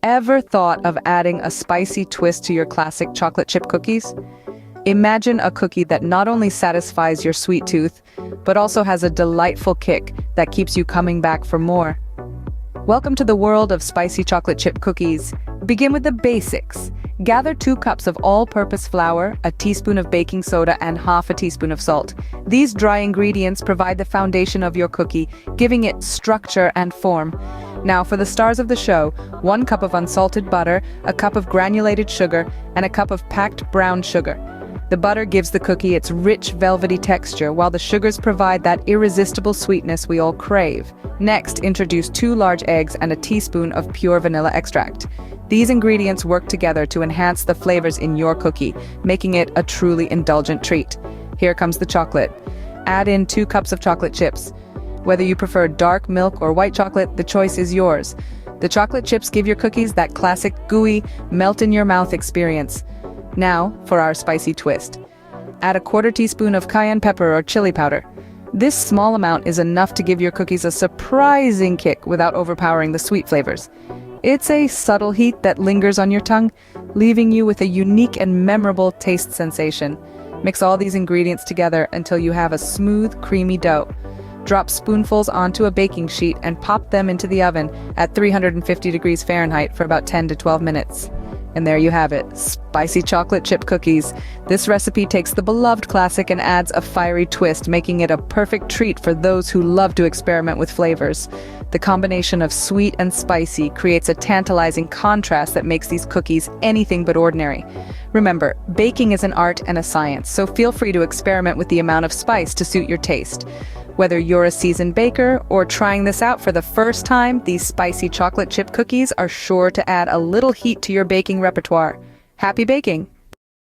Ever thought of adding a spicy twist to your classic chocolate chip cookies? Imagine a cookie that not only satisfies your sweet tooth, but also has a delightful kick that keeps you coming back for more. Welcome to the world of spicy chocolate chip cookies. Begin with the basics. Gather 2 cups of all-purpose flour, a teaspoon of baking soda, and half a teaspoon of salt. These dry ingredients provide the foundation of your cookie, giving it structure and form. Now for the stars of the show, 1 cup of unsalted butter, a cup of granulated sugar, and a cup of packed brown sugar. The butter gives the cookie its rich, velvety texture, while the sugars provide that irresistible sweetness we all crave. Next, introduce 2 large eggs and a teaspoon of pure vanilla extract. These ingredients work together to enhance the flavors in your cookie, making it a truly indulgent treat. Here comes the chocolate. Add in 2 cups of chocolate chips. Whether you prefer dark milk or white chocolate, the choice is yours. The chocolate chips give your cookies that classic gooey, melt-in-your-mouth experience. Now, for our spicy twist. Add a 1/4 teaspoon of cayenne pepper or chili powder. This small amount is enough to give your cookies a surprising kick without overpowering the sweet flavors. It's a subtle heat that lingers on your tongue, leaving you with a unique and memorable taste sensation. Mix all these ingredients together until you have a smooth, creamy dough. Drop spoonfuls onto a baking sheet and pop them into the oven at 350 degrees Fahrenheit for about 10 to 12 minutes. And there you have it, spicy chocolate chip cookies. This recipe takes the beloved classic and adds a fiery twist, making it a perfect treat for those who love to experiment with flavors. The combination of sweet and spicy creates a tantalizing contrast that makes these cookies anything but ordinary. Remember, baking is an art and a science, so feel free to experiment with the amount of spice to suit your taste. Whether you're a seasoned baker or trying this out for the first time, these spicy chocolate chip cookies are sure to add a little heat to your baking repertoire. Happy baking!